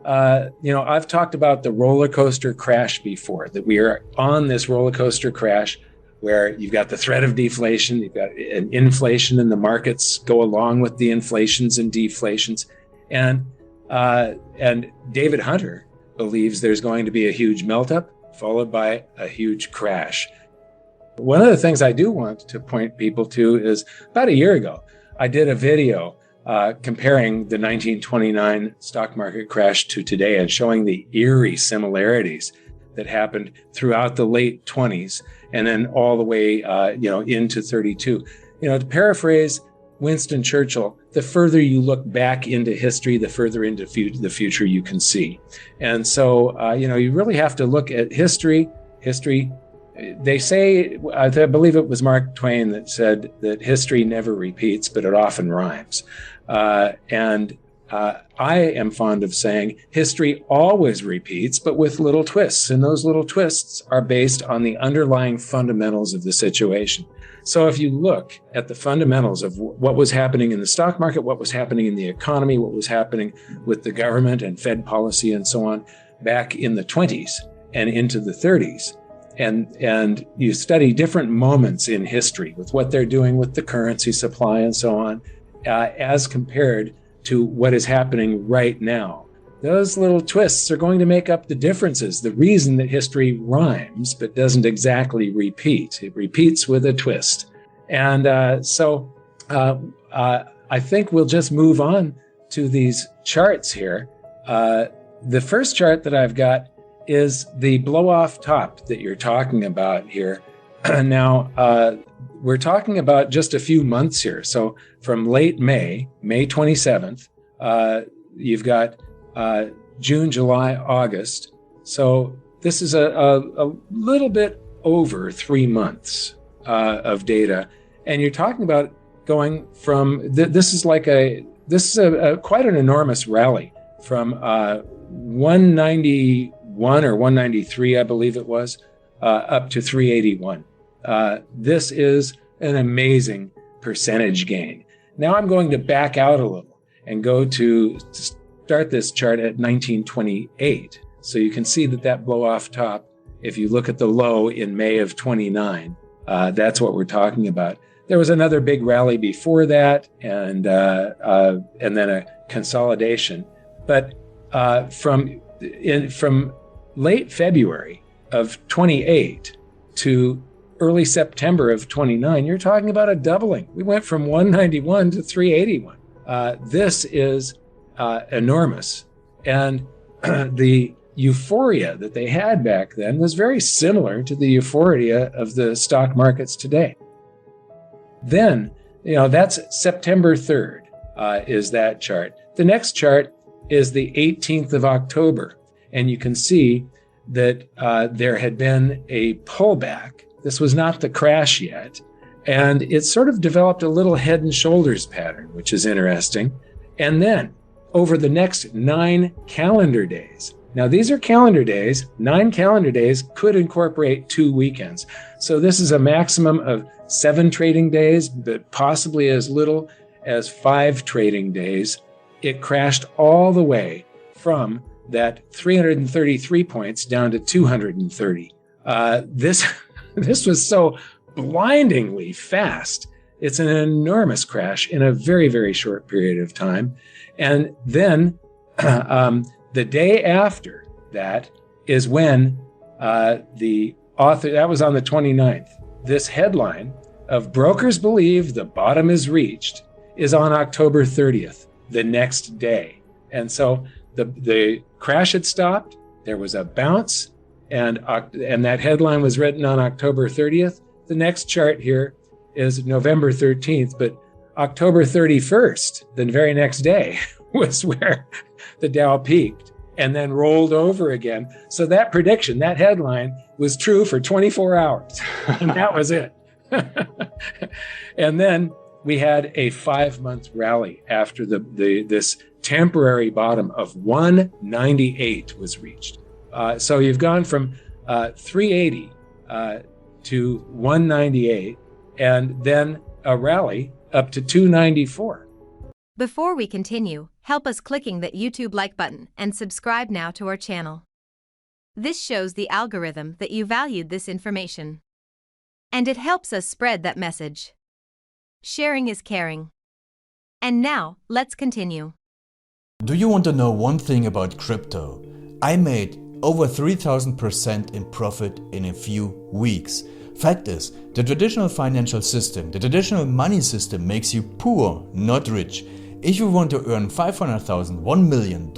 I've talked about the roller coaster crash before, that we are on this roller coaster crash where you've got the threat of deflation, you've got an inflation, and the markets go along with the inflations and deflations. And David Hunter believes there's going to be a huge melt up followed by a huge crash. One of the things I do want to point people to is about a year ago, I did a video comparing the 1929 stock market crash to today and showing the eerie similarities that happened throughout the late 20s and then all the way, into 32. To paraphrase Winston Churchill, the further you look back into history, the further into the future you can see. And so, you really have to look at history. They say, I believe it was Mark Twain that said that history never repeats, but it often rhymes. I am fond of saying history always repeats, but with little twists. And those little twists are based on the underlying fundamentals of the situation. So if you look at the fundamentals of what was happening in the stock market, what was happening in the economy, what was happening with the government and Fed policy and so on back in the 20s and into the 30s, and you study different moments in history with what they're doing with the currency supply and so on, as compared to what is happening right now. Those little twists are going to make up the differences, the reason that history rhymes but doesn't exactly repeat. It repeats with a twist. And so I think we'll just move on to these charts here. The first chart that I've got is the blow-off top that you're talking about here. Now, we're talking about just a few months here. So from late May 27th, you've got June, July, August. So this is a little bit over 3 months of data. And you're talking about going from, this is quite an enormous rally from 191 or 193, I believe it was, up to 381. This is an amazing percentage gain. Now I'm going to back out a little and go to start this chart at 1928. So you can see that blow off top, if you look at the low in May of 29, that's what we're talking about. There was another big rally before that, and then a consolidation. But from late February of 28 to early September of 29, you're talking about a doubling. We went from 191 to 381. This is enormous. And the euphoria that they had back then was very similar to the euphoria of the stock markets today. Then, that's September 3rd is that chart. The next chart is the 18th of October. And you can see that there had been a pullback. This was not the crash yet. And it sort of developed a little head and shoulders pattern, which is interesting. And then over the next 9 calendar days, now these are calendar days, 9 calendar days could incorporate 2 weekends. So this is a maximum of 7 trading days, but possibly as little as 5 trading days. It crashed all the way from that 333 points down to 230. This was so blindingly fast. It's an enormous crash in a very, very short period of time. And then the day after that is when the author, that was on the 29th, this headline of "Brokers Believe the Bottom is Reached" is on October 30th, the next day. And so the crash had stopped, there was a bounce, and that headline was written on October 30th. The next chart here is November 13th, but October 31st, the very next day, was where the Dow peaked and then rolled over again. So that prediction, that headline, was true for 24 hours, and that was it. And then we had a 5-month rally after this temporary bottom of 198 was reached. So you've gone from 380 to 198, and then a rally up to 294. Before we continue, help us clicking that YouTube like button and subscribe now to our channel. This shows the algorithm that you valued this information. And it helps us spread that message. Sharing is caring. And now, let's continue. Do you want to know one thing about crypto? I made over 3000% in profit in a few weeks. Fact is, the traditional financial system, the traditional money system makes you poor, not rich. If you want to earn $500,000, $1 million,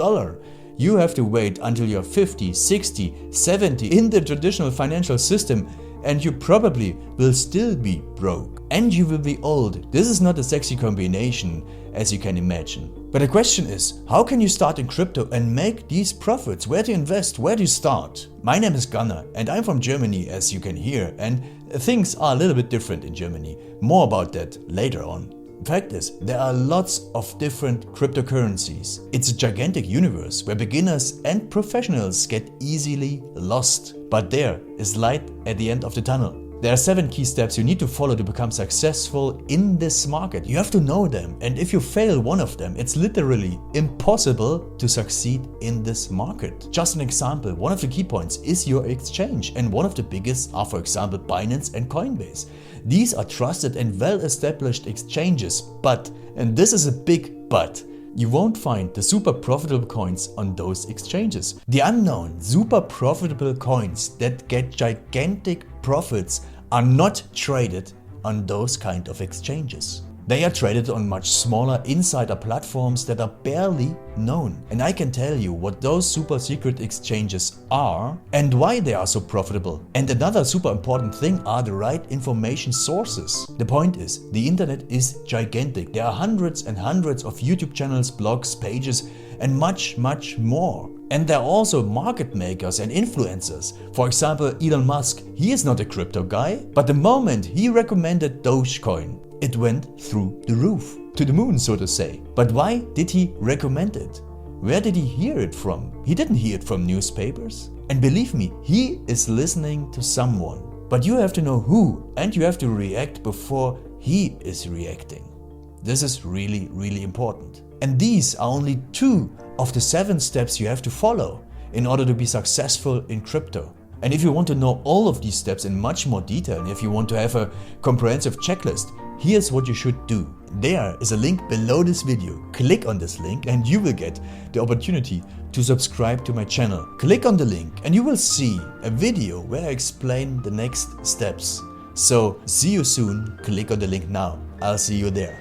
you have to wait until you're 50, 60, 70 in the traditional financial system, and you probably will still be broke. And you will be old. This is not a sexy combination, as you can imagine. But the question is, how can you start in crypto and make these profits? Where to invest? Where to start? My name is Gunnar and I'm from Germany, as you can hear, and things are a little bit different in Germany. More about that later on. Fact is, there are lots of different cryptocurrencies. It's a gigantic universe where beginners and professionals get easily lost. But there is light at the end of the tunnel. There are 7 key steps you need to follow to become successful in this market. You have to know them, and if you fail one of them, it's literally impossible to succeed in this market. Just an example, one of the key points is your exchange, and one of the biggest are, for example, Binance and Coinbase. These are trusted and well-established exchanges, but, and this is a big but, you won't find the super profitable coins on those exchanges. The unknown super profitable coins that get gigantic profits are not traded on those kind of exchanges. They are traded on much smaller insider platforms that are barely known. And I can tell you what those super secret exchanges are and why they are so profitable. And another super important thing are the right information sources. The point is, the internet is gigantic. There are hundreds and hundreds of YouTube channels, blogs, pages, and much more. And there are also market makers and influencers. For example, Elon Musk, he is not a crypto guy, but the moment he recommended Dogecoin, it went through the roof, to the moon, so to say. But why did he recommend it? Where did he hear it from? He didn't hear it from newspapers. And believe me, he is listening to someone. But you have to know who, and you have to react before he is reacting. This is really important. And these are only 2 of the 7 steps you have to follow in order to be successful in crypto. And if you want to know all of these steps in much more detail, and if you want to have a comprehensive checklist, here's what you should do. There is a link below this video. Click on this link and you will get the opportunity to subscribe to my channel. Click on the link and you will see a video where I explain the next steps. So see you soon. Click on the link now. I'll see you there.